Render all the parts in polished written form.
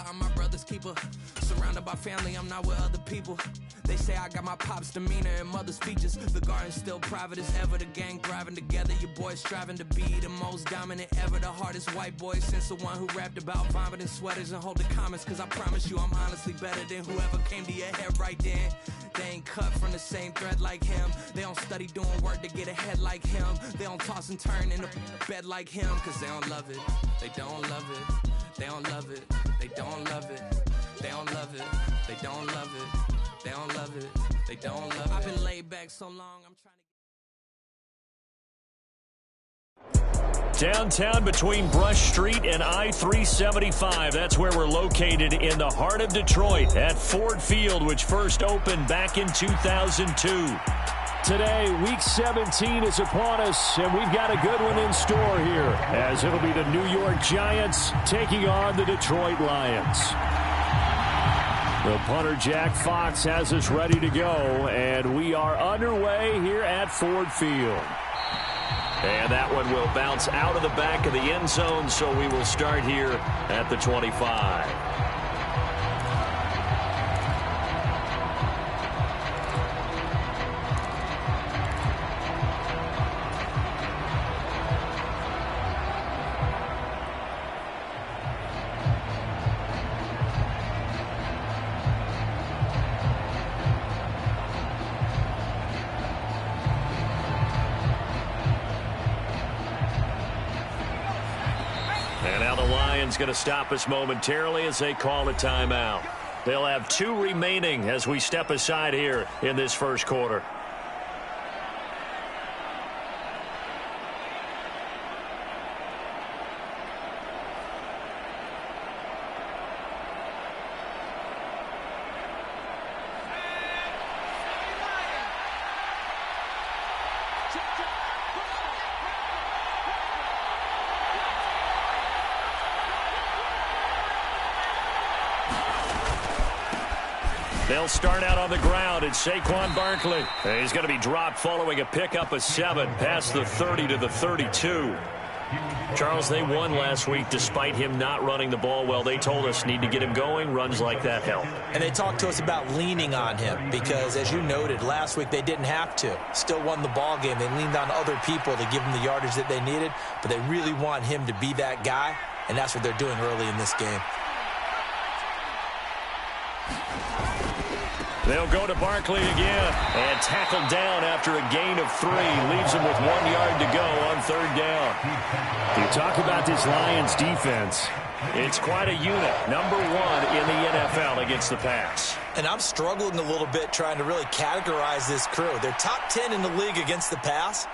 I'm my brother's keeper. Surrounded by family, I'm not with other people. They say I got my pop's demeanor and mother's features. The garden's still private as ever. The gang thriving together. Your boys striving to be the most dominant ever. The hardest white boy since the one who rapped about vomiting sweaters and holding comments. Cause I promise you I'm honestly better than whoever came to your head right then. They ain't cut from the same thread like him. They don't study doing work to get ahead like him. They don't toss and turn in the bed like him. Cause they don't love it. They don't love it. They don't love it. They don't love it. They don't love it. They don't love it. They don't love it. They don't love it. I've been laid back so long, I'm trying to... Downtown between Brush Street and I-375. That's where we're located in the heart of Detroit at Ford Field, which first opened back in 2002. Today, Week 17 is upon us, and we've got a good one in store here, as it'll be the New York Giants taking on the Detroit Lions. The punter, Jack Fox, has us ready to go, and we are underway here at Ford Field. And that one will bounce out of the back of the end zone, so we will start here at the 25. Going to stop us momentarily as they call a timeout. They'll have 2 remaining as we step aside here in this first quarter. They'll start out on the ground. It's Saquon Barkley. He's going to be dropped following a pickup of 7 past the 30 to the 32. Charles, they won last week despite him not running the ball well. They told us need to get him going. Runs like that help. And they talked to us about leaning on him because, as you noted, last week they didn't have to. Still won the ball game. They leaned on other people to give them the yardage that they needed, but they really want him to be that guy, and that's what they're doing early in this game. They'll go to Barkley again and tackled down after a gain of 3. Leaves him with 1 yard to go on 3rd down. You talk about this Lions defense. It's quite a unit. Number 1 in the NFL against the pass. And I'm struggling a little bit trying to really categorize this crew. They're top 10 in the league against the pass,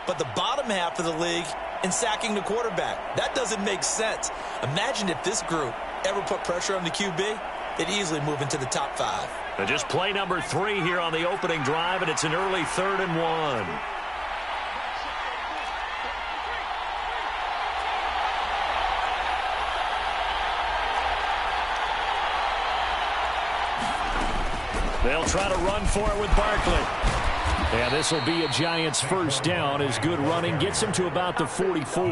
but the bottom half of the league in sacking the quarterback. That doesn't make sense. Imagine if this group ever put pressure on the QB, they'd easily move into the top 5. And just play number 3 here on the opening drive, and it's an early 3rd and 1. They'll try to run for it with Barkley. And this will be a Giants first down as good running gets him to about the 44.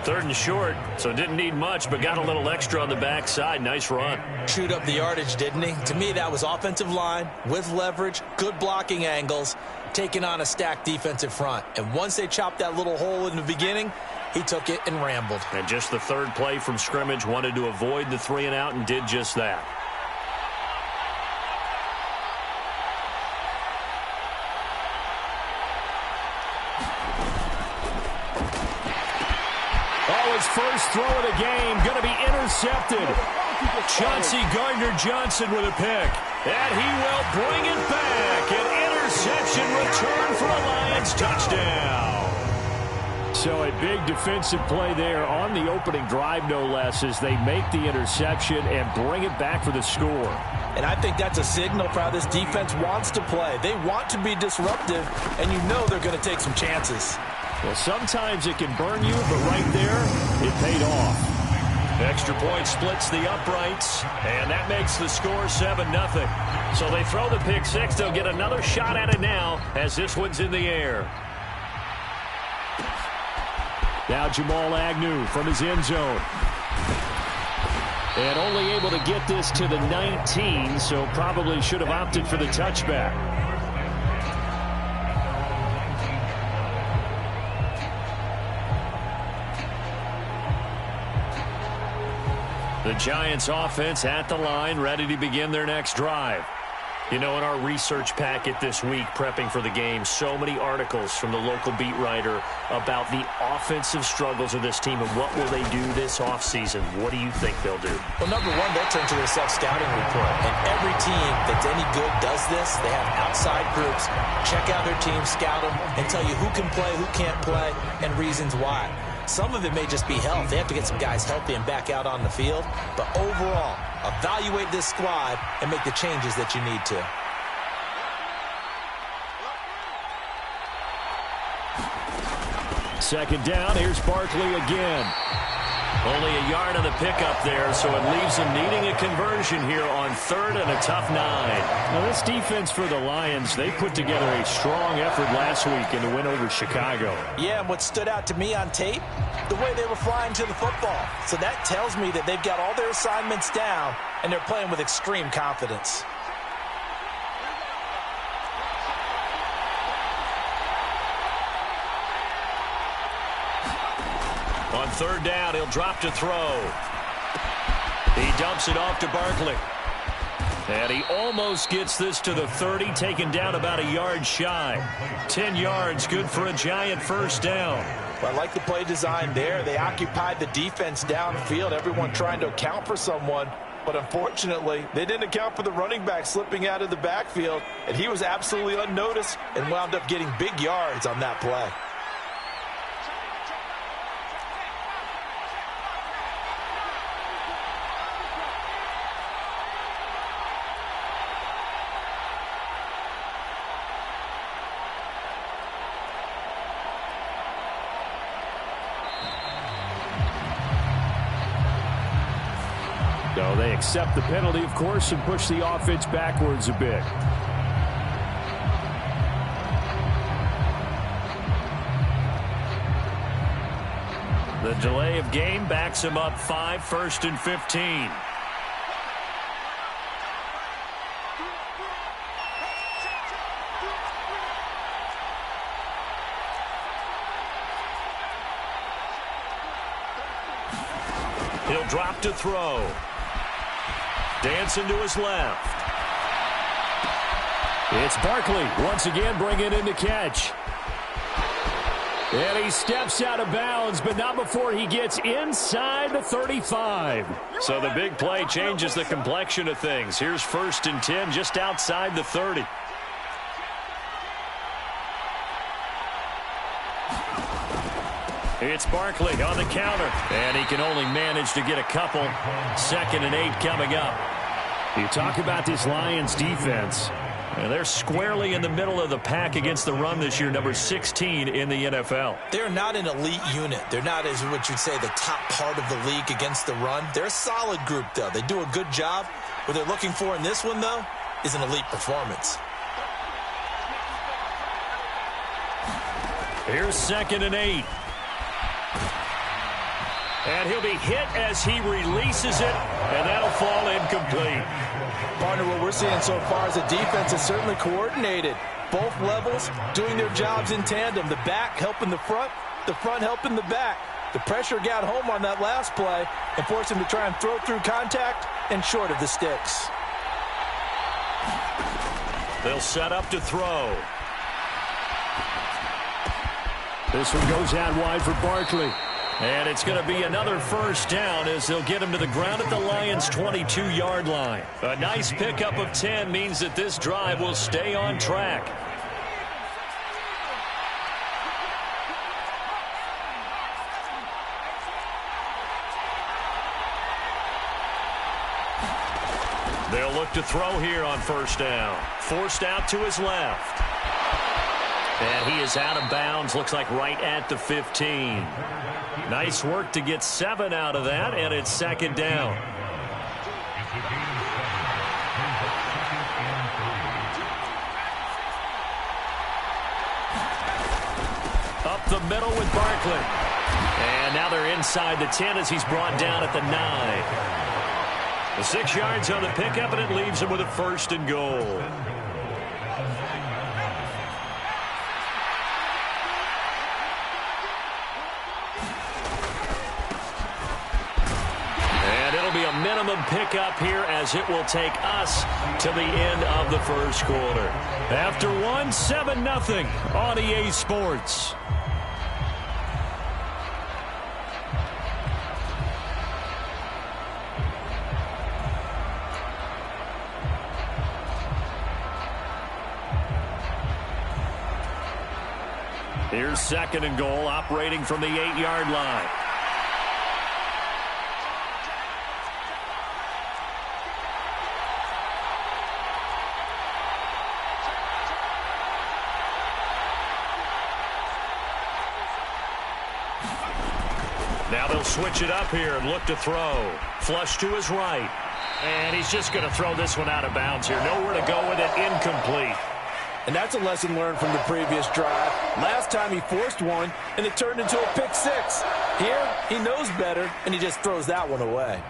3rd and short, so didn't need much, but got a little extra on the backside. Nice run. Chewed up the yardage, didn't he? To me, that was offensive line with leverage, good blocking angles, taking on a stacked defensive front. And once they chopped that little hole in the beginning, he took it and rambled. And just the 3rd play from scrimmage, wanted to avoid the 3 and out and did just that. First throw of the game going to be intercepted. Chauncey Gardner-Johnson with a pick. And he will bring it back. An interception return for a Lions touchdown. So a big defensive play there on the opening drive, no less, as they make the interception and bring it back for the score. And I think that's a signal for how this defense wants to play. They want to be disruptive, and you know they're going to take some chances. Well, sometimes it can burn you, but right there, it paid off. Extra point splits the uprights, and that makes the score 7-0. So they throw the pick 6. They'll get another shot at it now as this one's in the air. Now Jamal Agnew from his end zone. And only able to get this to the 19, so probably should have opted for the touchback. The Giants offense at the line, ready to begin their next drive. You know, in our research packet this week, prepping for the game, so many articles from the local beat writer about the offensive struggles of this team and what will they do this offseason. What do you think they'll do? Well, number one, they'll turn to their self-scouting report. And every team that's any good does this. They have outside groups, check out their team, scout them, and tell you who can play, who can't play, and reasons why. Some of it may just be health. They have to get some guys healthy and back out on the field. But overall, evaluate this squad and make the changes that you need to. Second down, here's Barkley again. Only a yard on the pickup there, so it leaves them needing a conversion here on 3rd and a tough 9. Now, this defense for the Lions, they put together a strong effort last week in the win over Chicago. Yeah, and what stood out to me on tape, the way they were flying to the football. So that tells me that they've got all their assignments down, and they're playing with extreme confidence. On 3rd down, he'll drop to throw. He dumps it off to Barkley. And he almost gets this to the 30, taken down about a yard shy. 10 yards, good for a Giant first down. Well, I like the play design there. They occupied the defense downfield, everyone trying to account for someone. But unfortunately, they didn't account for the running back slipping out of the backfield, and he was absolutely unnoticed and wound up getting big yards on that play. So they accept the penalty, of course, and push the offense backwards a bit. The delay of game backs him up 5, 1st and 15. He'll drop to throw. Dancing to his left. It's Barkley once again bringing in the catch. And he steps out of bounds, but not before he gets inside the 35. So the big play changes the complexion of things. Here's 1st and 10 just outside the 30. It's Barkley on the counter, and he can only manage to get a couple. 2nd and 8 coming up. You talk about this Lions defense, and they're squarely in the middle of the pack against the run this year, number 16 in the NFL. They're not an elite unit. They're not, as what you'd say, the top part of the league against the run. They're a solid group, though. They do a good job. What they're looking for in this one, though, is an elite performance. Here's 2nd and 8. And he'll be hit as he releases it, and that'll fall incomplete. Partner, what we're seeing so far is the defense is certainly coordinated. Both levels doing their jobs in tandem. The back helping the front helping the back. The pressure got home on that last play and forced him to try and throw through contact and short of the sticks. They'll set up to throw. This one goes out wide for Barkley. And it's going to be another first down as they'll get him to the ground at the Lions' 22-yard line. A nice pickup of 10 means that this drive will stay on track. They'll look to throw here on 1st down. Forced out to his left. And he is out of bounds, looks like right at the 15. Nice work to get 7 out of that, and it's 2nd down. Up the middle with Barkley. And now they're inside the 10 as he's brought down at the 9. The 6 yards on the pickup, and it leaves him with a 1st and goal. Be a minimum pickup here as it will take us to the end of the 1st quarter. After 7-0 on EA Sports. Here's 2nd and goal, operating from the 8-yard line. Now they'll switch it up here and look to throw. Flush to his right. And he's just going to throw this one out of bounds here. Nowhere to go with it. Incomplete. And that's a lesson learned from the previous drive. Last time he forced one, and it turned into a pick-6. Here, he knows better, and he just throws that one away.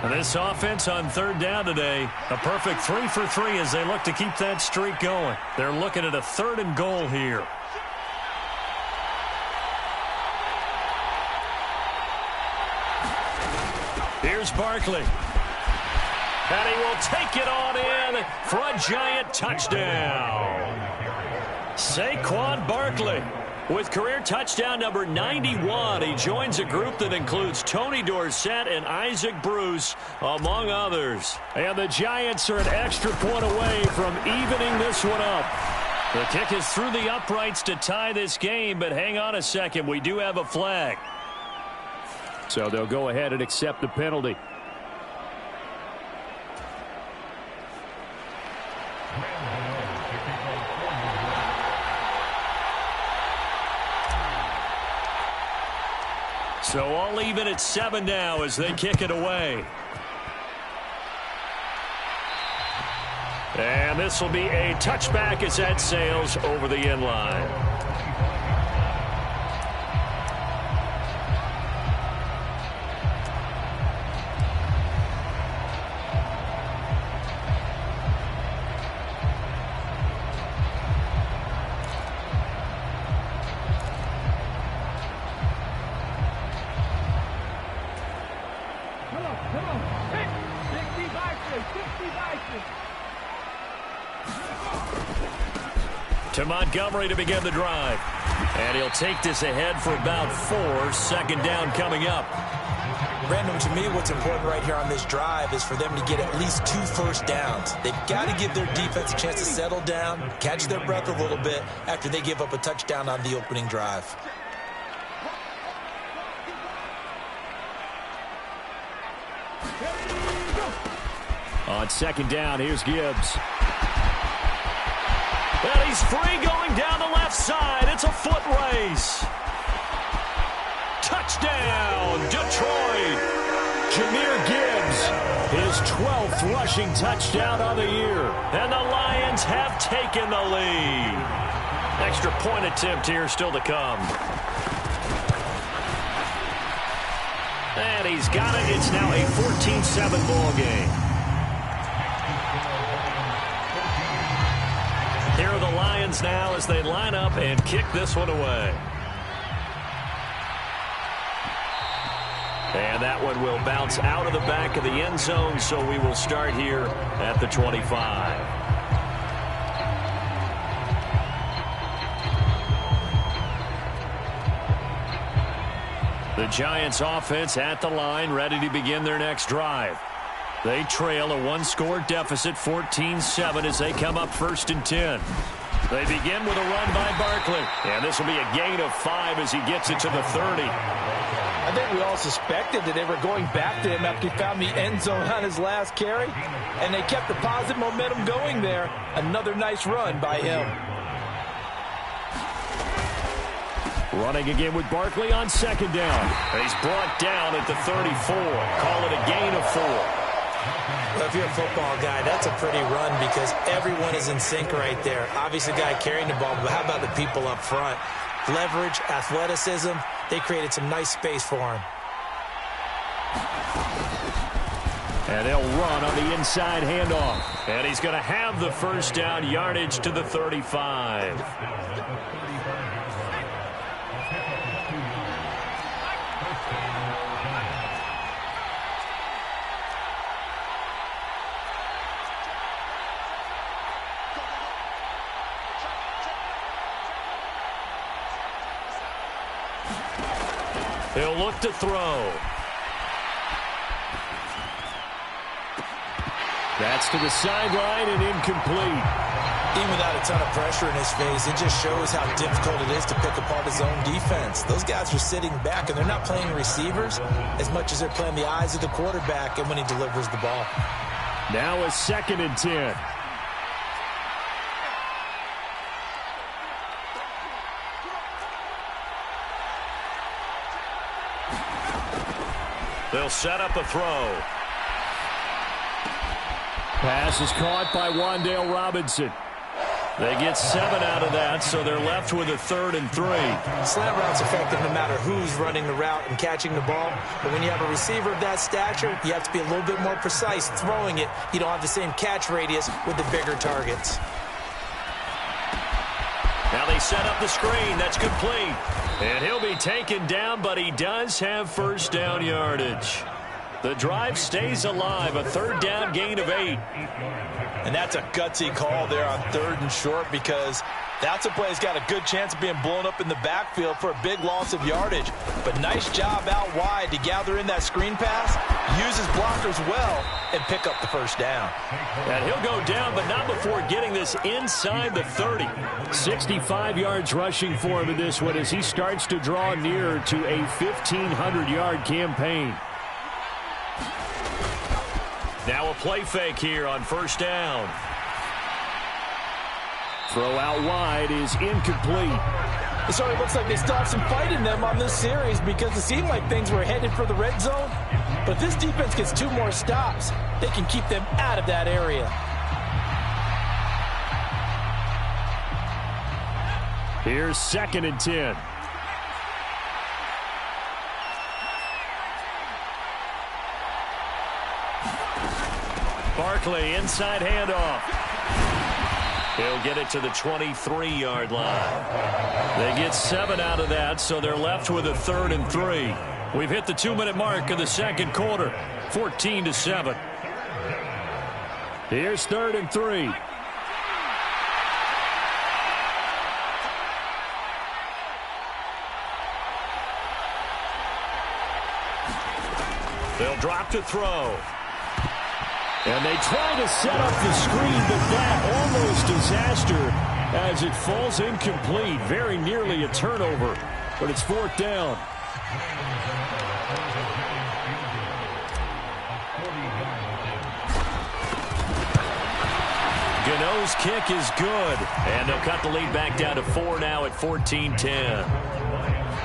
And this offense on 3rd down today, a perfect 3 for 3 as they look to keep that streak going. They're looking at a 3rd and goal here. Here's Barkley. And he will take it on in for a giant touchdown. Saquon Barkley with career touchdown number 91. He joins a group that includes Tony Dorsett and Isaac Bruce, among others. And the Giants are an extra point away from evening this one up. The kick is through the uprights to tie this game, but hang on a second. We do have a flag. So they'll go ahead and accept the penalty. So all even at 7 now as they kick it away. And this will be a touchback as that sails over the end line. To Montgomery to begin the drive. And he'll take this ahead for about 4. 2nd down coming up. Brandon, to me, what's important right here on this drive is for them to get at least 2 first downs. They've got to give their defense a chance to settle down, catch their breath a little bit after they give up a touchdown on the opening drive. On 2nd down, here's Gibbs. And he's free going down the left side. It's a foot race. Touchdown, Detroit. Jahmyr Gibbs, his 12th rushing touchdown on the year. And the Lions have taken the lead. Extra point attempt here still to come. And he's got it. It's now a 14-7 ball game. Here are the Lions now as they line up and kick this one away. And that one will bounce out of the back of the end zone, so we will start here at the 25. The Giants offense at the line, ready to begin their next drive. They trail a 1-score deficit, 14-7, as they come up 1st and 10. They begin with a run by Barkley. And this will be a gain of 5 as he gets it to the 30. I think we all suspected that they were going back to him after he found the end zone on his last carry. And they kept the positive momentum going there. Another nice run by him. Running again with Barkley on 2nd down. He's brought down at the 34. Call it a gain of 4. Well, if you're a football guy, that's a pretty run because everyone is in sync right there. Obviously, the guy carrying the ball, but how about the people up front? Leverage, athleticism, they created some nice space for him. And they'll run on the inside handoff. And he's going to have the first down yardage to the 35. He'll look to throw. That's to the sideline and incomplete. Even without a ton of pressure in his face, it just shows how difficult it is to pick apart his own defense. Those guys are sitting back, and they're not playing receivers as much as they're playing the eyes of the quarterback and when he delivers the ball. Now a 2nd and 10. They'll set up a throw. Pass is caught by Wan'Dale Robinson. They get 7 out of that, so they're left with a 3rd and 3. Slant route's effective no matter who's running the route and catching the ball. But when you have a receiver of that stature, you have to be a little bit more precise throwing it. You don't have the same catch radius with the bigger targets. Now they set up the screen. That's complete. And he'll be taken down, but he does have first down yardage. The drive stays alive, a 3rd down gain of 8. And that's a gutsy call there on 3rd and short, because that's a play that's got a good chance of being blown up in the backfield for a big loss of yardage. But nice job out wide to gather in that screen pass, use his blockers well, and pick up the first down. And he'll go down, but not before getting this inside the 30. 65 yards rushing for him in this one as he starts to draw nearer to a 1,500-yard campaign. Now a play fake here on first down. Throw out wide is incomplete. It certainly looks like they still have some fight in them on this series, because it seemed like things were headed for the red zone. But if this defense gets 2 more stops, they can keep them out of that area. Here's 2nd and 10. Barkley, inside handoff. He'll get it to the 23-yard line. They get 7 out of that, so they're left with a 3rd and 3. We've hit the 2-minute mark of the 2nd quarter, 14-7. Here's 3rd and 3. They'll drop to throw. And they try to set up the screen, but that almost disaster as it falls incomplete. Very nearly a turnover, but it's 4th down. Gano's kick is good, and they'll cut the lead back down to 4 now at 14-10.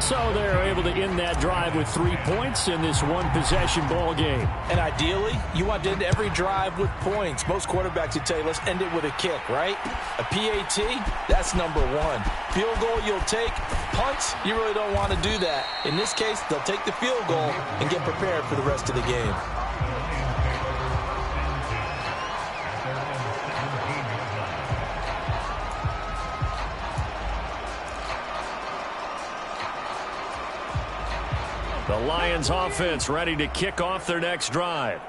So they're able to end that drive with 3 points in this one-possession ball game. And ideally, you want to end every drive with points. Most quarterbacks would tell you, let's end it with a kick, right? A PAT, that's number 1. Field goal, you'll take. Punts, you really don't want to do that. In this case, they'll take the field goal and get prepared for the rest of the game. The Lions offense ready to kick off their next drive.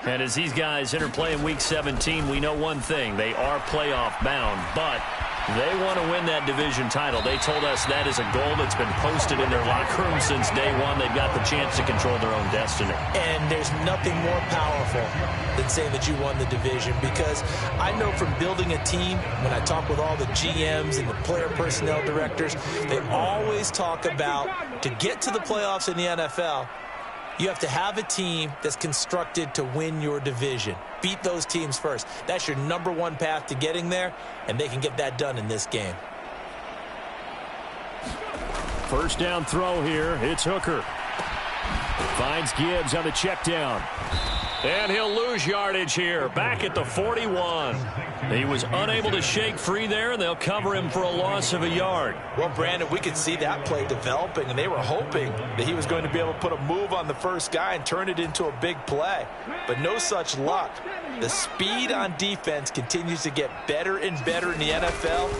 And as these guys interplay in Week 17, we know one thing. They are playoff bound, but they want to win that division title. They told us that is a goal that's been posted in their locker room since day one. They've got the chance to control their own destiny. And there's nothing more powerful than saying that you won the division, because I know from building a team, when I talk with all the GMs and the player personnel directors, they always talk about, to get to the playoffs in the NFL, you have to have a team that's constructed to win your division. Beat those teams first. That's your number 1 path to getting there, and they can get that done in this game. First down throw here. It's Hooker. Finds Gibbs on the check down. And he'll lose yardage here, back at the 41. He was unable to shake free there, and they'll cover him for a loss of a yard. Well, Brandon, we could see that play developing, and they were hoping that he was going to be able to put a move on the first guy and turn it into a big play. But no such luck. The speed on defense continues to get better and better in the NFL.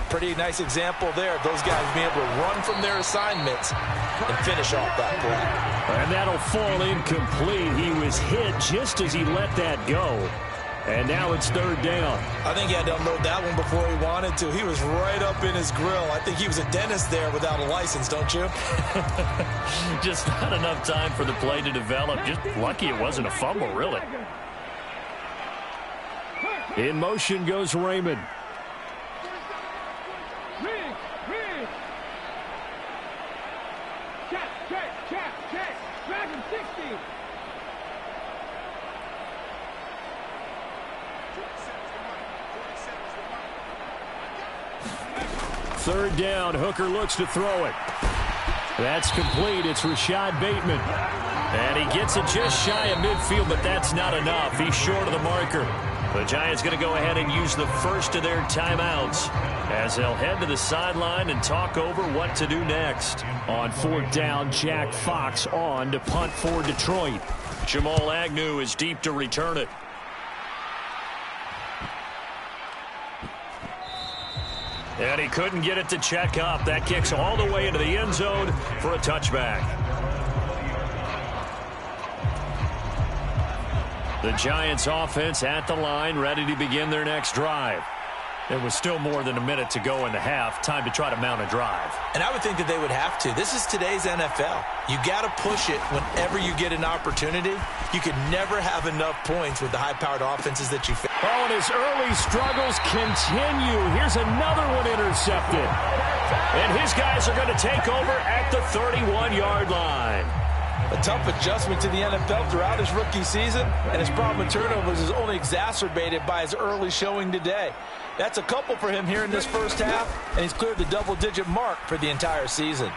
Pretty nice example there of those guys being able to run from their assignments and finish off that play. And that'll fall incomplete. He was hit just as he let that go. And now it's third down. I think he had to unload that one before he wanted to. He was right up in his grill. I think he was a dentist there without a license, don't you? Just not enough time for the play to develop. Just lucky it wasn't a fumble, really. In motion goes Raymond. Third down, Hooker looks to throw it. That's complete. It's Rashad Bateman. And he gets it just shy of midfield, but that's not enough. He's short of the marker. The Giants going to go ahead and use the first of their timeouts as they'll head to the sideline and talk over what to do next. On fourth down, Jack Fox on to punt for Detroit. Jamal Agnew is deep to return it. And he couldn't get it to check up. That kicks all the way into the end zone for a touchback. The Giants offense at the line, ready to begin their next drive. There was still more than a minute to go in the half. Time to try to mount a drive. And I would think that they would have to. This is today's NFL. You got to push it whenever you get an opportunity. You could never have enough points with the high-powered offenses that you face. Oh, and his early struggles continue. Here's another one intercepted. And his guys are going to take over at the 31-yard line. A tough adjustment to the NFL throughout his rookie season, and his problem with turnovers is only exacerbated by his early showing today. That's a couple for him here in this first half, and he's cleared the double-digit mark for the entire season.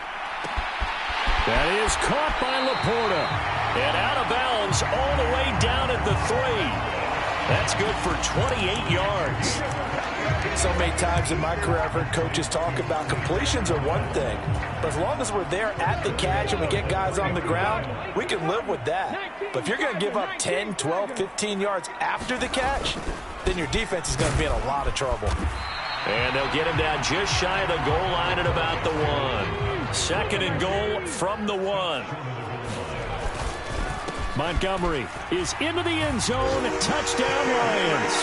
That is caught by Laporta. And out of bounds all the way down at the 3. That's good for 28 yards. So many times in my career, I've heard coaches talk about completions are one thing, but as long as we're there at the catch and we get guys on the ground, we can live with that. But if you're going to give up 10, 12, 15 yards after the catch, then your defense is going to be in a lot of trouble. And they'll get him down just shy of the goal line at about the 1. Second and goal from the 1. Montgomery is into the end zone. Touchdown, Lions.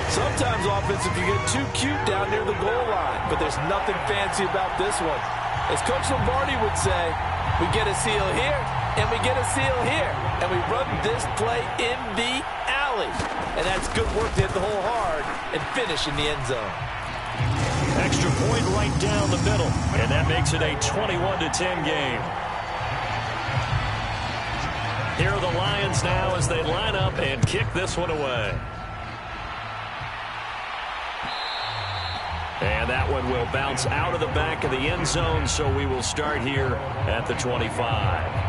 Sometimes offensive can get too cute down near the goal line, but there's nothing fancy about this one. As Coach Lombardi would say, we get a seal here, and we get a seal here, and we run this play in the alley. And that's good work to hit the hole hard and finish in the end zone. Extra point right down the middle, and that makes it a 21-10 game. Here are the Lions now as they line up and kick this one away. And that one will bounce out of the back of the end zone, so we will start here at the 25.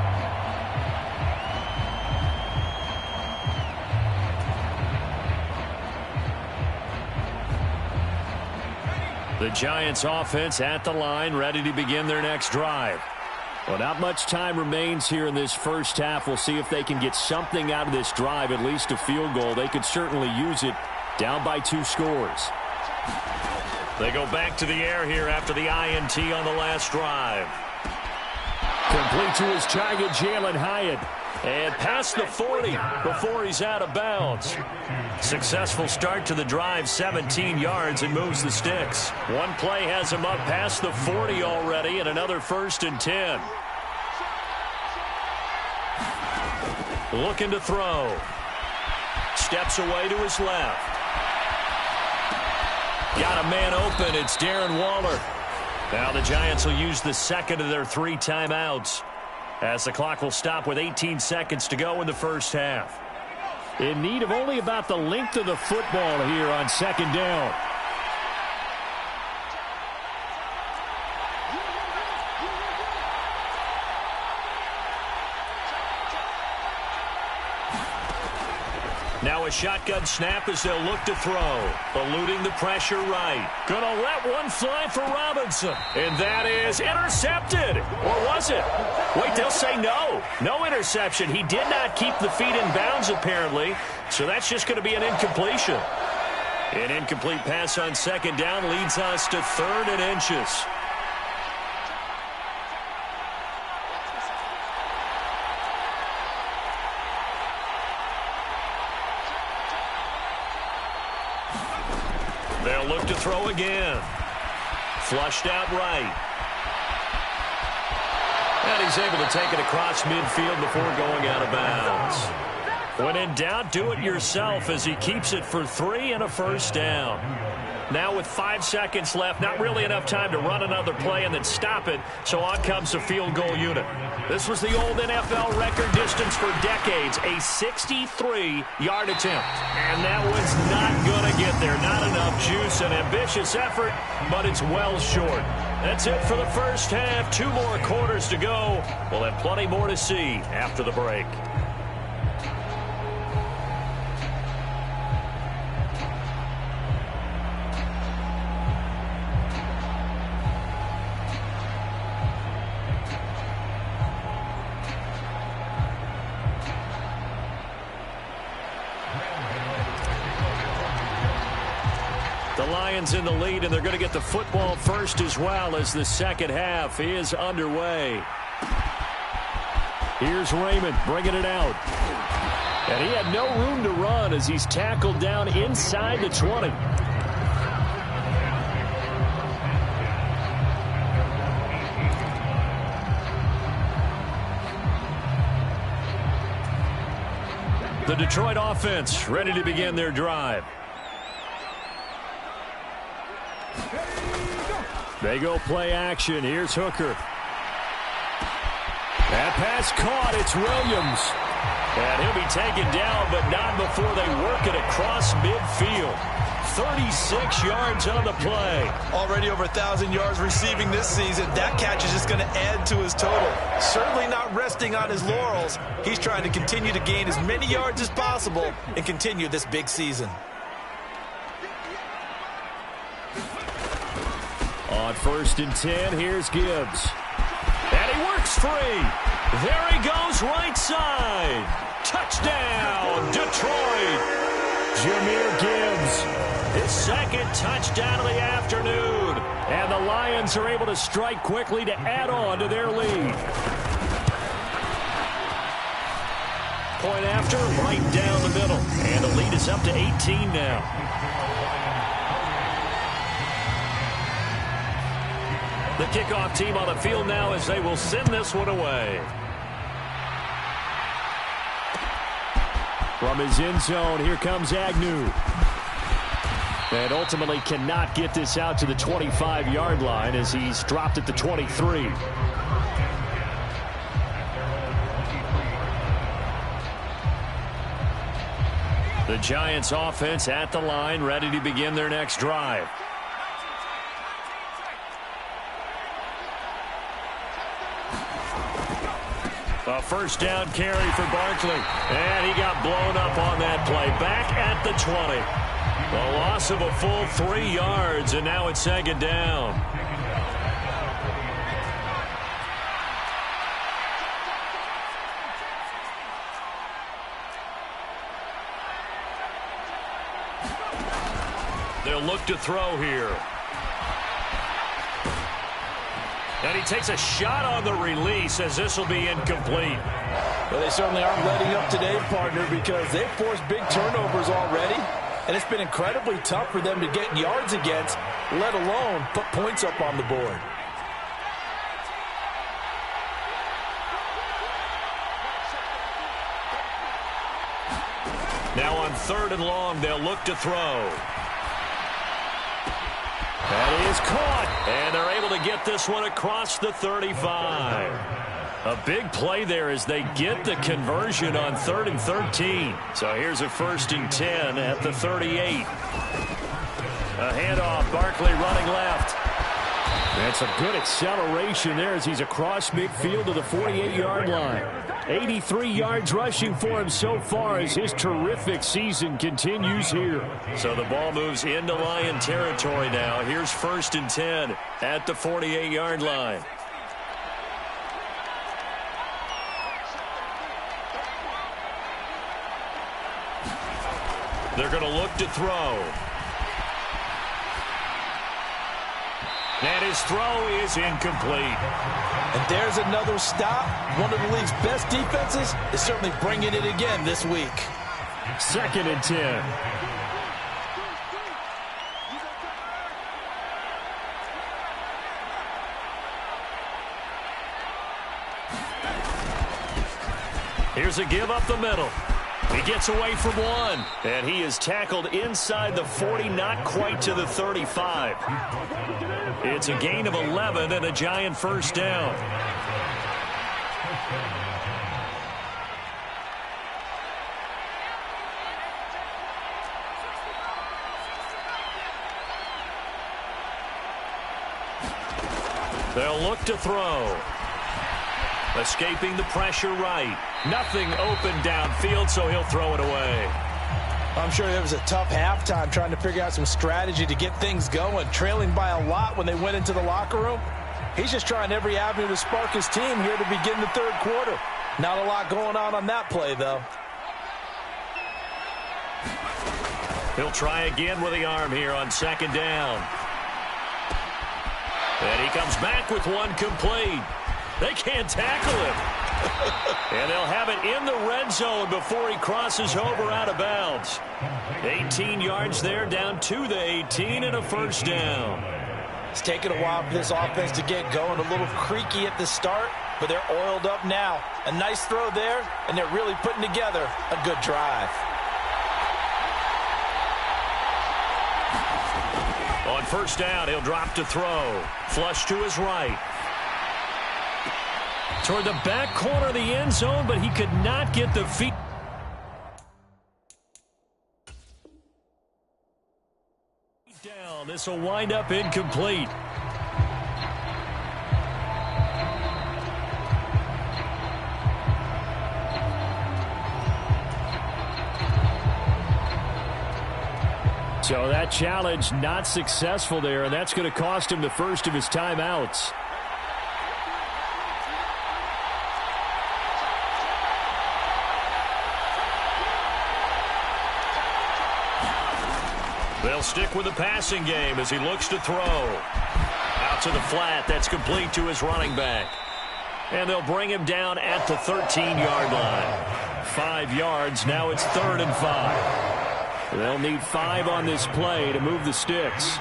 The Giants offense at the line, ready to begin their next drive. Well, not much time remains here in this first half. We'll see if they can get something out of this drive, at least a field goal. They could certainly use it, down by 2 scores. They go back to the air here after the INT on the last drive. Complete to his target, Jalen Hyatt. And past the 40 before he's out of bounds. Successful start to the drive, 17 yards, and moves the sticks. One play has him up past the 40 already, and another 1st and 10. Looking to throw. Steps away to his left. Got a man open. It's Darren Waller. Now the Giants will use the second of their 3 timeouts as the clock will stop with 18 seconds to go in the first half. In need of only about the length of the football here on second down. Now a shotgun snap as they'll look to throw. Eluding the pressure right. Gonna let one fly for Robinson. And that is intercepted. Or was it? Wait, they'll say no. No interception. He did not keep the feet in bounds apparently. So that's just going to be an incompletion. An incomplete pass on second down leads us to 3rd and inches. They'll look to throw again. Flushed out right. And he's able to take it across midfield before going out of bounds. When in doubt, do it yourself as he keeps it for 3 and a first down. Now with 5 seconds left, not really enough time to run another play and then stop it, so on comes the field goal unit. This was the old NFL record distance for decades, a 63-yard attempt. And that was not going to get there. Not enough juice, an ambitious effort, but it's well short. That's it for the first half. 2 more quarters to go. We'll have plenty more to see after the break. The Lions in the lead, and they're going to get the football first as well as the second half is underway. Here's Raymond bringing it out. And he had no room to run as he's tackled down inside the 20. The Detroit offense ready to begin their drive. They go play action. Here's Hooker. That pass caught. It's Williams. And he'll be taken down, but not before they work it across midfield. 36 yards on the play. Already over 1,000 yards receiving this season. That catch is just going to add to his total. Certainly not resting on his laurels. He's trying to continue to gain as many yards as possible and continue this big season. On 1st and 10, here's Gibbs. And he works free. There he goes right side. Touchdown, Detroit. Jahmyr Gibbs, his 2nd touchdown of the afternoon. And the Lions are able to strike quickly to add on to their lead. Point after, right down the middle. And the lead is up to 18 now. The kickoff team on the field now as they will send this one away. From his end zone, here comes Agnew. And ultimately cannot get this out to the 25-yard line as he's dropped at the 23. The Giants offense at the line, ready to begin their next drive. A first down carry for Barkley. And he got blown up on that play. Back at the 20. A loss of a full 3 yards, and now it's 2nd down. They'll look to throw here. And he takes a shot on the release as this will be incomplete. Well, they certainly aren't letting up today, partner, because they've forced big turnovers already. And it's been incredibly tough for them to get yards against, let alone put points up on the board. Now on 3rd and long, they'll look to throw. That is caught, and they're able to get this one across the 35. A big play there as they get the conversion on 3rd and 13. So here's a 1st and 10 at the 38. A handoff, Barkley running left. And some good acceleration there as he's across midfield to the 48-yard line. 83 yards rushing for him so far as his terrific season continues here. So the ball moves into Lion territory now. Here's 1st and 10 at the 48-yard line. They're going to look to throw. And his throw is incomplete. And there's another stop. One of the league's best defenses is certainly bringing it again this week. 2nd and 10. Here's a give up the middle. He gets away from one, and he is tackled inside the 40, not quite to the 35. It's a gain of 11 and a Giant first down. They'll look to throw. Escaping the pressure right. Nothing open downfield, so he'll throw it away. I'm sure it was a tough halftime trying to figure out some strategy to get things going, trailing by a lot when they went into the locker room. He's just trying every avenue to spark his team here to begin the 3rd quarter. Not a lot going on that play, though. He'll try again with the arm here on 2nd down. And he comes back with one complete. They can't tackle him. And they'll have it in the red zone before he crosses over out of bounds. 18 yards there, down to the 18, and a first down. It's taken a while for this offense to get going. A little creaky at the start, but they're oiled up now. A nice throw there, and they're really putting together a good drive. On 1st down, he'll drop to throw. Flush to his right. Toward the back corner of the end zone, but he could not get the feet down. This will wind up incomplete. So that challenge not successful there, and that's going to cost him the first of his timeouts. They'll stick with the passing game as he looks to throw. Out to the flat. That's complete to his running back. And they'll bring him down at the 13-yard line. 5 yards. Now it's 3rd and 5. They'll need 5 on this play to move the sticks.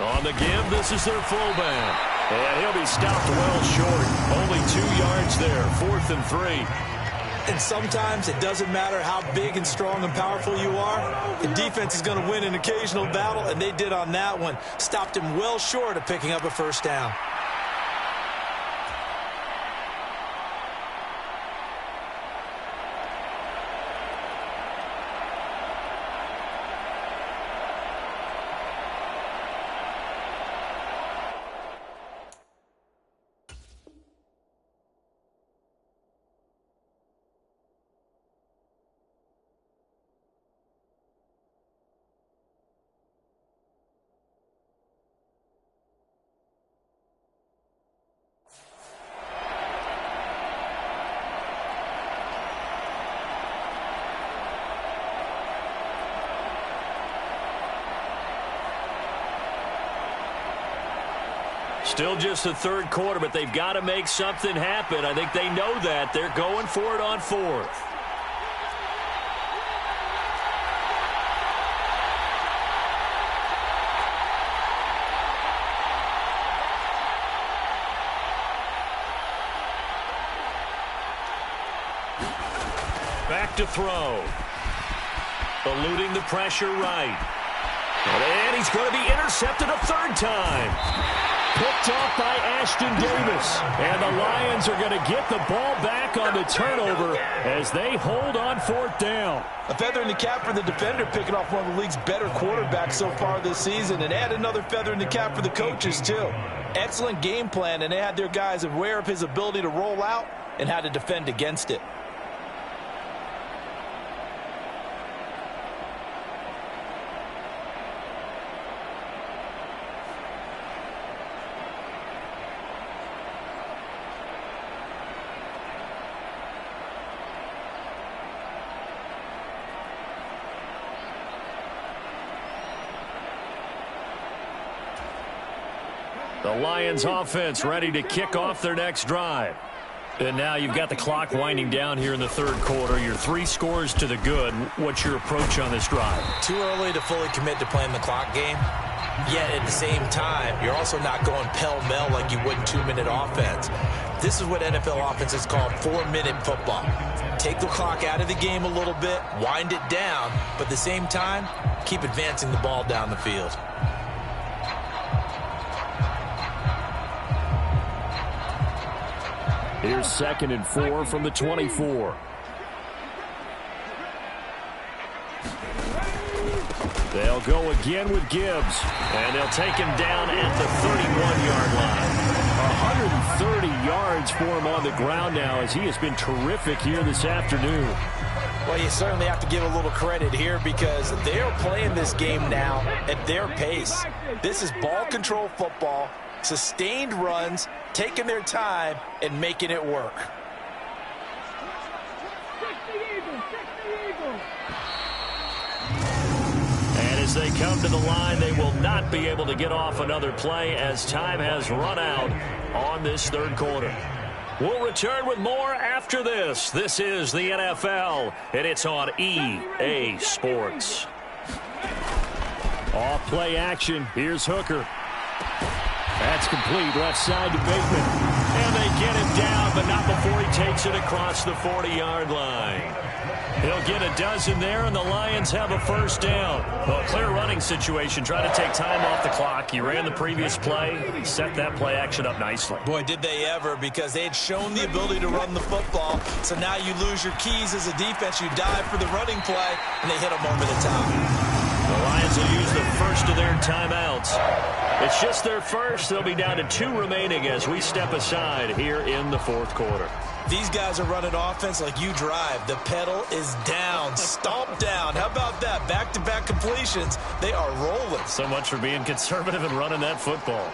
On the give, this is their fullback. And he'll be stopped well short. Only 2 yards there. 4th and 3. And sometimes it doesn't matter how big and strong and powerful you are. The defense is going to win an occasional battle, and they did on that one. Stopped him well short of picking up a first down. Still just the 3rd quarter, but they've got to make something happen. I think they know that. They're going for it on 4th. Back to throw. Eluding the pressure right. And he's going to be intercepted a third time. Picked off by Ashton Davis. And the Lions are going to get the ball back on the turnover as they hold on fourth down. A feather in the cap for the defender, picking off one of the league's better quarterbacks so far this season, and add another feather in the cap for the coaches, too. Excellent game plan, and they had their guys aware of his ability to roll out and how to defend against it. The Lions offense ready to kick off their next drive. And now you've got the clock winding down here in the third quarter. Your 3 scores to the good. What's your approach on this drive? Too early to fully commit to playing the clock game. Yet at the same time, you're also not going pell-mell like you would in 2-minute offense. This is what NFL offenses call 4-minute football. Take the clock out of the game a little bit, wind it down, but at the same time, keep advancing the ball down the field. Here's 2nd and 4 from the 24. They'll go again with Gibbs, and they'll take him down at the 31-yard line. 130 yards for him on the ground now as he has been terrific here this afternoon. Well, you certainly have to give a little credit here because they're playing this game now at their pace. This is ball control football, sustained runs, taking their time and making it work. And as they come to the line, they will not be able to get off another play as time has run out on this third quarter. We'll return with more after this. This is the NFL, and it's on EA Sports. Off play action. Here's Hooker. That's complete, left side to Bateman. And they get him down, but not before he takes it across the 40-yard line. He'll get a dozen there, and the Lions have a first down. Well, clear running situation, trying to take time off the clock. He ran the previous play, set that play action up nicely. Boy, did they ever, because they had shown the ability to run the football. So now you lose your keys as a defense. You dive for the running play, and they hit them over the top. The Lions will use the first of their timeouts. It's just their first. They'll be down to 2 remaining as we step aside here in the fourth quarter. These guys are running offense like you drive. The pedal is down, stomp down. How about that? Back-to-back completions. They are rolling. So much for being conservative and running that football.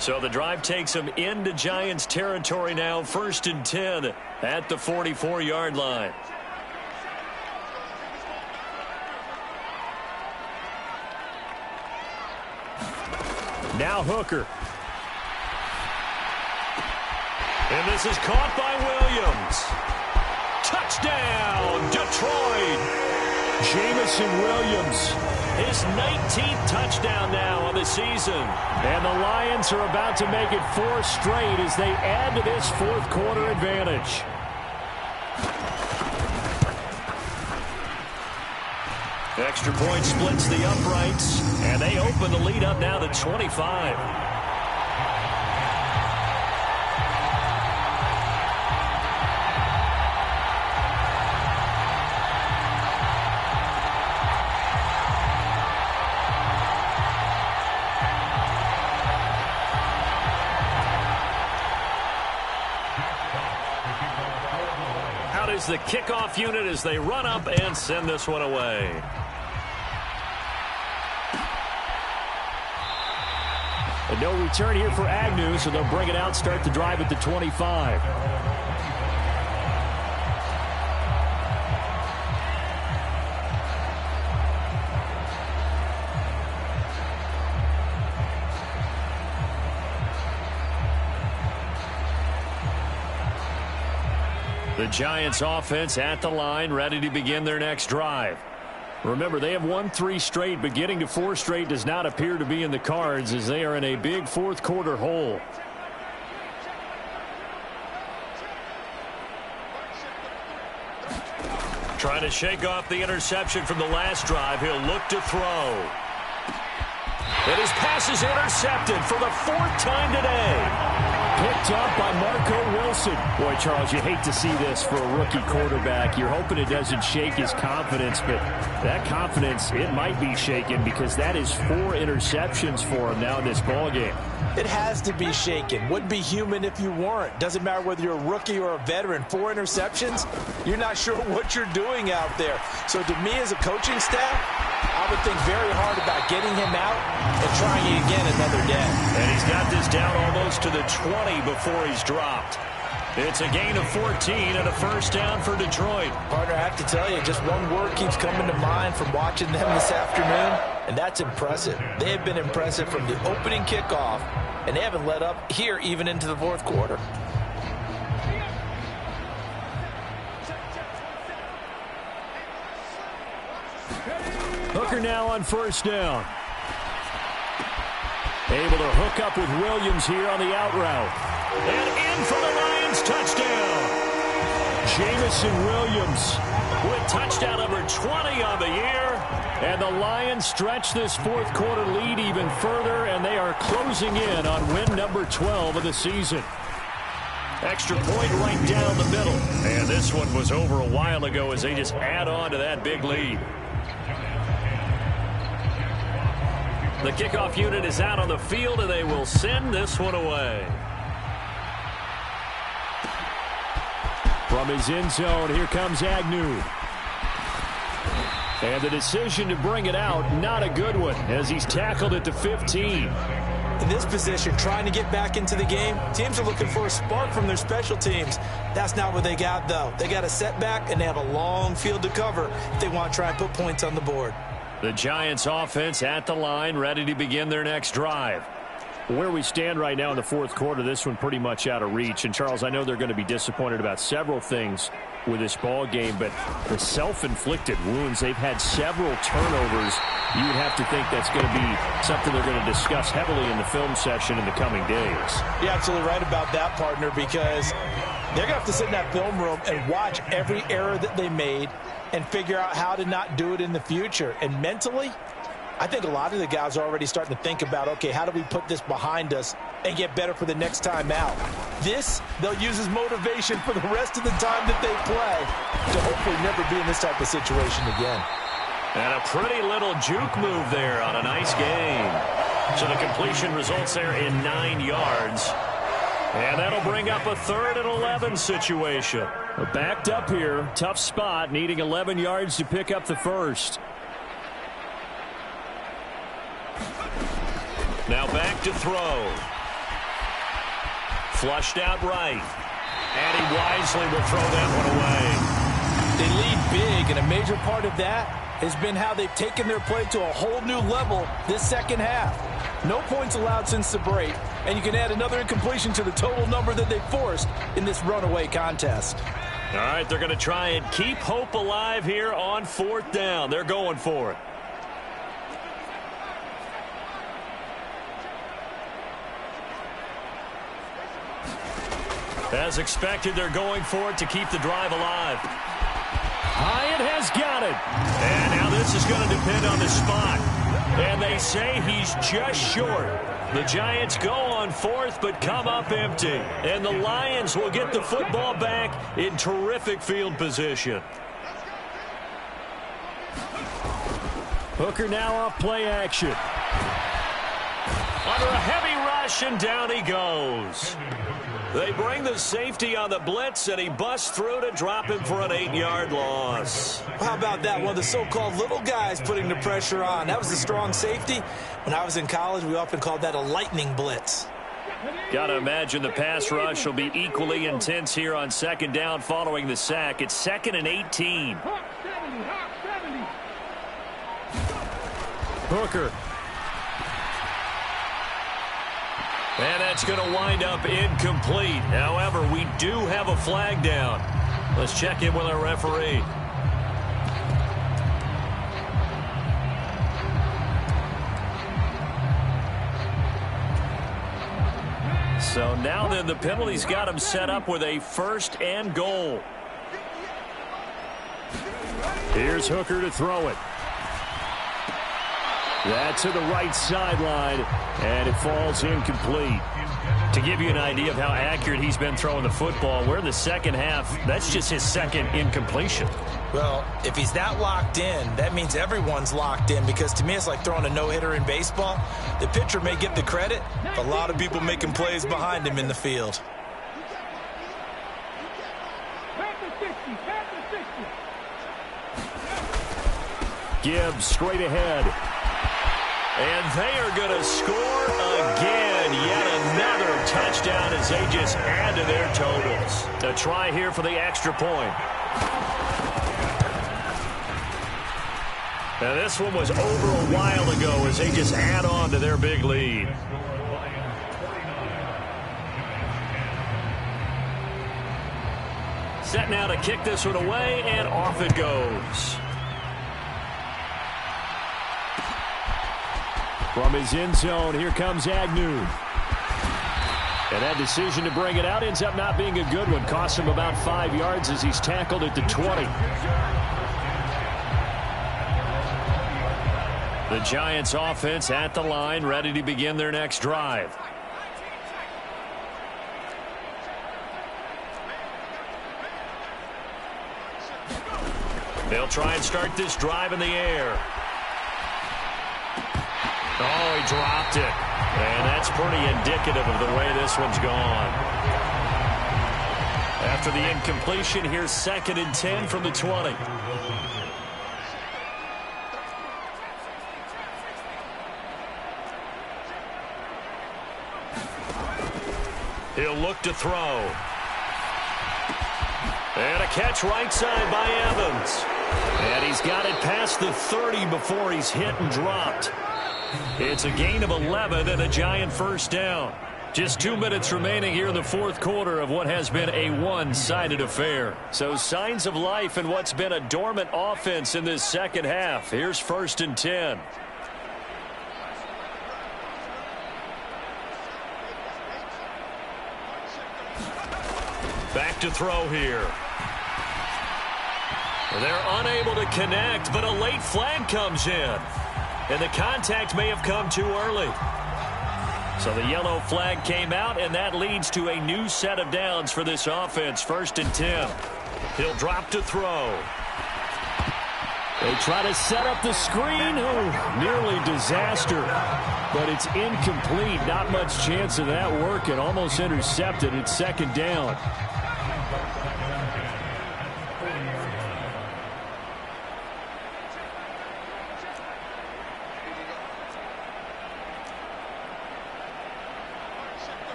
So the drive takes them into Giants territory now, 1st and 10 at the 44-yard line. Now Hooker. And this is caught by Williams. Touchdown, Detroit. Jamison Williams. His 19th touchdown now of the season. And the Lions are about to make it 4 straight as they add to this fourth quarter advantage. Extra point splits the uprights, and they open the lead up now to 25. The kickoff unit as they run up and send this one away. And no return here for Agnew, so they'll bring it out, start the drive at the 25. The Giants offense at the line, ready to begin their next drive. Remember, they have won 3 straight, but getting to 4 straight does not appear to be in the cards as they are in a big fourth quarter hole. Trying to shake off the interception from the last drive. He'll look to throw. And his pass is intercepted for the 4th time today. Picked up by Marco Wilson. Boy, Charles, you hate to see this for a rookie quarterback. You're hoping it doesn't shake his confidence, but that confidence, it might be shaken because that is 4 interceptions for him now in this ballgame. It has to be shaken. Wouldn't be human if you weren't. Doesn't matter whether you're a rookie or a veteran. 4 interceptions, you're not sure what you're doing out there. So to me as a coaching staff, I would think very hard about getting him out and trying again another day. And he's got this down almost to the 20 before he's dropped. It's a gain of 14 and a first down for Detroit. Partner, I have to tell you, just one word keeps coming to mind from watching them this afternoon, and that's impressive. They have been impressive from the opening kickoff, and they haven't let up here even into the fourth quarter. Hooker now on first down. Able to hook up with Williams here on the out route. And in for the Lions touchdown. Jamison Williams with touchdown number 20 on the year. And the Lions stretch this fourth quarter lead even further, and they are closing in on win number 12 of the season. Extra point right down the middle. And this one was over a while ago as they just add on to that big lead. The kickoff unit is out on the field, and they will send this one away. From his end zone, here comes Agnew. And the decision to bring it out, not a good one, as he's tackled at the 15. In this position, trying to get back into the game, teams are looking for a spark from their special teams. That's not what they got, though. They got a setback, and they have a long field to cover if they want to try and put points on the board. The Giants offense at the line, ready to begin their next drive. Where we stand right now in the fourth quarter, this one pretty much out of reach. And, Charles, I know they're going to be disappointed about several things with this ball game, but the self-inflicted wounds, they've had several turnovers. You would have to think that's going to be something they're going to discuss heavily in the film session in the coming days. You're absolutely right about that, partner, because they're going to have to sit in that film room and watch every error that they made and figure out how to not do it in the future. And mentally, I think a lot of the guys are already starting to think about, okay, how do we put this behind us and get better for the next time out? This, they'll use as motivation for the rest of the time that they play to hopefully never be in this type of situation again. And a pretty little juke move there on a nice game. So the completion results there in 9 yards. And that'll bring up a 3rd and 11 situation. Backed up here, tough spot, needing 11 yards to pick up the first. Now back to throw. Flushed out right. And he wisely will throw that one away. They lead big, and a major part of that has been how they've taken their play to a whole new level this second half. No points allowed since the break, and you can add another incompletion to the total number that they forced in this runaway contest. All right, they're going to try and keep hope alive here on 4th down. They're going for it. As expected, they're going for it to keep the drive alive. Hyatt has got it. And now this is going to depend on the spot. And they say he's just short. The Giants go on 4th but come up empty. And the Lions will get the football back in terrific field position. Hooker now off play action. Under a heavy rush, and down he goes. They bring the safety on the blitz, and he busts through to drop him for an 8-yard loss. How about that? One of the so-called little guys putting the pressure on. That was a strong safety. When I was in college, we often called that a lightning blitz. Got to imagine the pass rush will be equally intense here on 2nd down following the sack. It's 2nd and 18. Hooker. And that's going to wind up incomplete. However, we do have a flag down. Let's check in with our referee. So now then the penalty's got him set up with a 1st and goal. Here's Hooker to throw it. That's to the right sideline, and it falls incomplete. To give you an idea of how accurate he's been throwing the football, we're in the second half. That's just his 2nd incompletion. Well, if he's that locked in, that means everyone's locked in, because to me it's like throwing a no-hitter in baseball. The pitcher may get the credit, but a lot of people making plays behind him in the field. Gibbs straight ahead. And they are going to score again. Yet another touchdown as they just add to their totals. A try here for the extra point. Now this one was over a while ago as they just add on to their big lead. Set now to kick this one away, and off it goes. From his end zone, here comes Agnew. And that decision to bring it out ends up not being a good one. Costs him about 5 yards as he's tackled at the 20. The Giants offense at the line, ready to begin their next drive. They'll try and start this drive in the air. Oh, he dropped it. And that's pretty indicative of the way this one's gone. After the incompletion, here's 2nd and 10 from the 20. He'll look to throw. And a catch right side by Evans. And he's got it past the 30 before he's hit and dropped. It's a gain of 11 and a Giant 1st down. Just 2 minutes remaining here in the 4th quarter of what has been a one-sided affair. So signs of life in what's been a dormant offense in this second half. Here's 1st and 10. Back to throw here. They're unable to connect, but a late flag comes in. And the contact may have come too early. So the yellow flag came out, and that leads to a new set of downs for this offense. 1st and 10. He'll drop to throw. They try to set up the screen. Oh, nearly disaster. But it's incomplete. Not much chance of that working. Almost intercepted. It's 2nd down.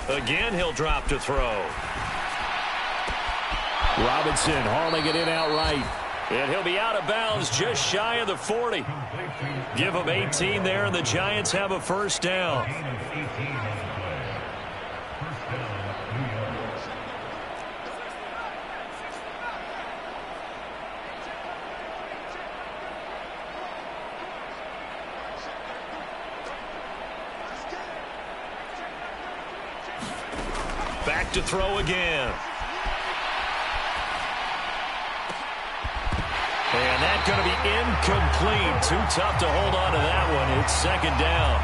Again, he'll drop to throw. Robinson hauling it in outright. And he'll be out of bounds just shy of the 40. Give him 18 there, and the Giants have a 1st down. Back to throw again. And that's going to be incomplete. Too tough to hold on to that one. It's 2nd down.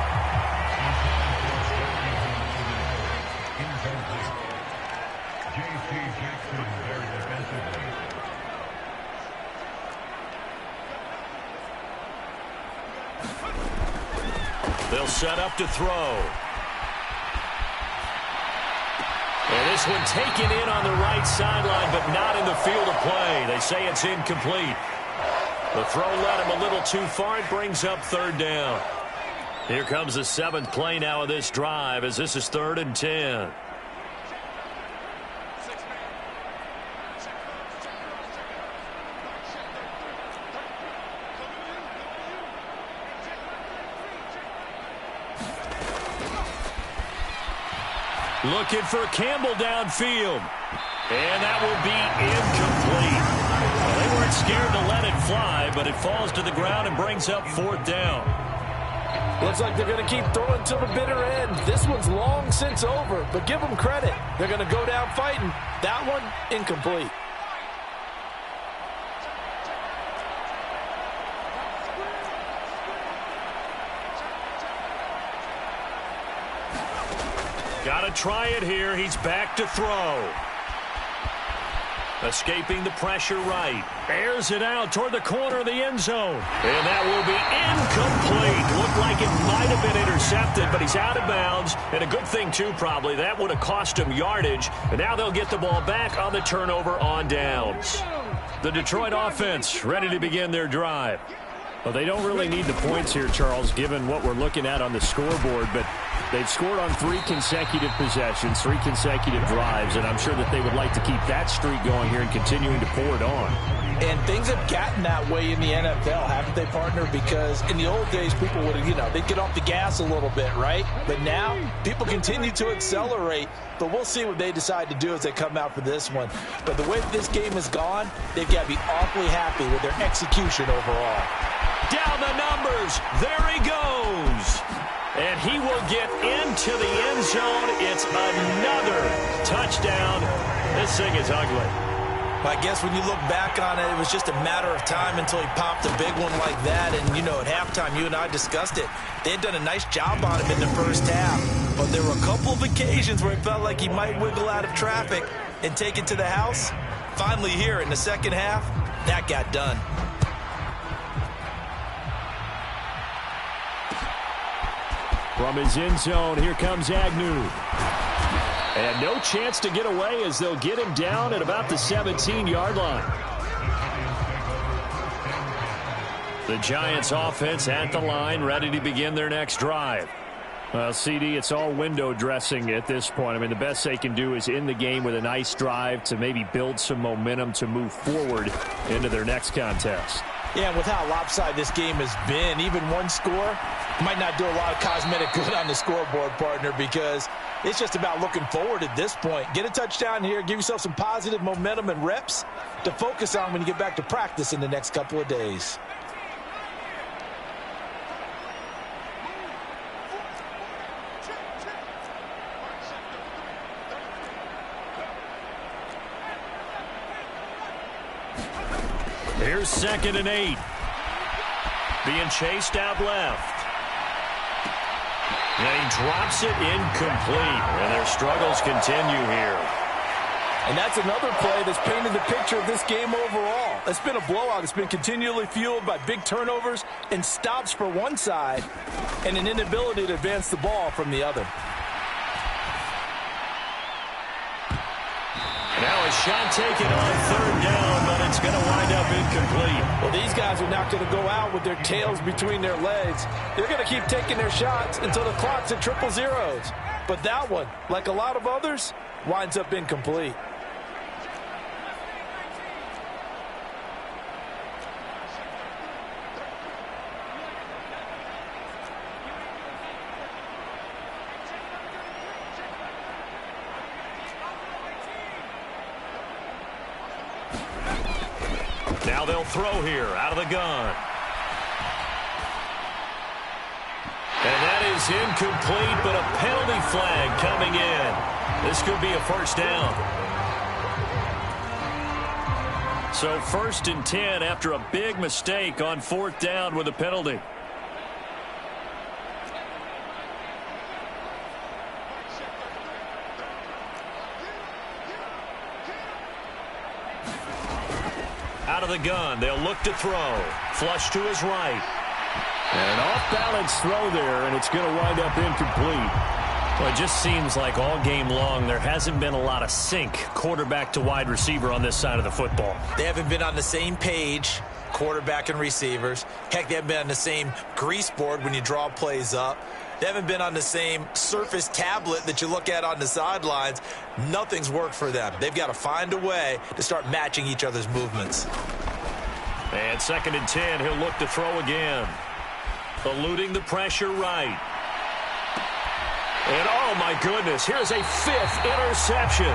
They'll set up to throw. And this one taken in on the right sideline, but not in the field of play. They say it's incomplete. The throw led him a little too far. It brings up 3rd down. Here comes the 7th play now of this drive, as this is 3rd and 10. Looking for Campbell downfield. And that will be incomplete. Well, they weren't scared to let it fly, but it falls to the ground and brings up 4th down. Looks like they're going to keep throwing to the bitter end. This one's long since over, but give them credit. They're going to go down fighting. That one, incomplete. Got to try it here. He's back to throw. Escaping the pressure right. Airs it out toward the corner of the end zone. And that will be incomplete. Looked like it might have been intercepted, but he's out of bounds. And a good thing, too, probably. That would have cost him yardage. And now they'll get the ball back on the turnover on downs. The Detroit offense ready to begin their drive. Well, they don't really need the points here, Charles, given what we're looking at on the scoreboard. But they've scored on 3 consecutive possessions, 3 consecutive drives, and I'm sure that they would like to keep that streak going here and continuing to pour it on. And things have gotten that way in the NFL, haven't they, partner? Because in the old days, people would have, they'd get off the gas a little bit, right? But now, people continue to accelerate. But we'll see what they decide to do as they come out for this one. But the way that this game has gone, they've got to be awfully happy with their execution overall. Down the numbers. There he goes. And he will get into the end zone. It's another touchdown. This thing is ugly. I guess when you look back on it, it was just a matter of time until he popped a big one like that. And, at halftime, you and I discussed it. They had done a nice job on him in the first half. But there were a couple of occasions where it felt like he might wiggle out of traffic and take it to the house. Finally here in the second half, that got done. From his end zone, here comes Agnew. And no chance to get away as they'll get him down at about the 17-yard line. The Giants offense at the line, ready to begin their next drive. Well, CD, it's all window dressing at this point. I mean, the best they can do is in the game with a nice drive to maybe build some momentum to move forward into their next contest. Yeah, with how lopsided this game has been, even one score might not do a lot of cosmetic good on the scoreboard, partner, because it's just about looking forward at this point. Get a touchdown here, give yourself some positive momentum and reps to focus on when you get back to practice in the next couple of days. Here's 2nd and 8. Being chased out left. And he drops it incomplete. And their struggles continue here. And that's another play that's painted the picture of this game overall. It's been a blowout. It's been continually fueled by big turnovers and stops for one side and an inability to advance the ball from the other. Now a shot taken on 3rd down, but it's going to wind up incomplete. Well, these guys are not going to go out with their tails between their legs. They're going to keep taking their shots until the clock's at 000. But that one, like a lot of others, winds up incomplete. Now they'll throw here out of the gun. And that is incomplete, but a penalty flag coming in. This could be a 1st down. So 1st and 10 after a big mistake on 4th down with a penalty. Out of the gun, they'll look to throw. Flush to his right. And an off-balance throw there, and it's going to wind up incomplete. Well, it just seems like all game long there hasn't been a lot of sync quarterback to wide receiver on this side of the football. They haven't been on the same page, quarterback and receivers. Heck, they haven't been on the same grease board when you draw plays up. They haven't been on the same Surface tablet that you look at on the sidelines. Nothing's worked for them. They've got to find a way to start matching each other's movements. And 2nd and 10, he'll look to throw again. Eluding the pressure right. And oh my goodness, here's a 5th interception.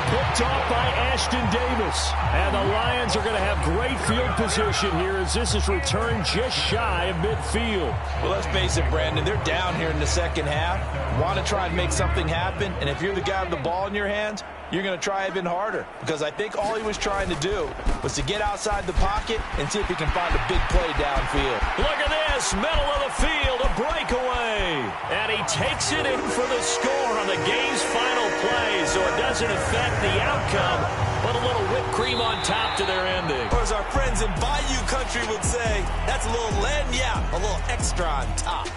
Picked off by Ashton Davis. And the Lions are going to have great field position here as this is returned just shy of midfield. Well, let's face it, Brandon, they're down here in the second half. Want to try and make something happen, and if you're the guy with the ball in your hands, you're going to try even harder, because I think all he was trying to do was to get outside the pocket and see if he can find a big play downfield. Look at this, middle of the field, a breakaway. And he takes it in for the score on the game's final play, so it doesn't affect the outcome, but a little whipped cream on top to their ending. Or as our friends in Bayou Country would say, that's a little lagniappe, a little extra on top.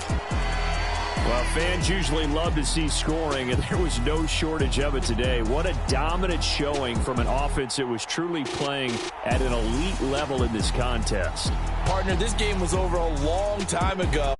Well, fans usually love to see scoring, and there was no shortage of it today. What a dominant showing from an offense that was truly playing at an elite level in this contest. Partner, this game was over a long time ago,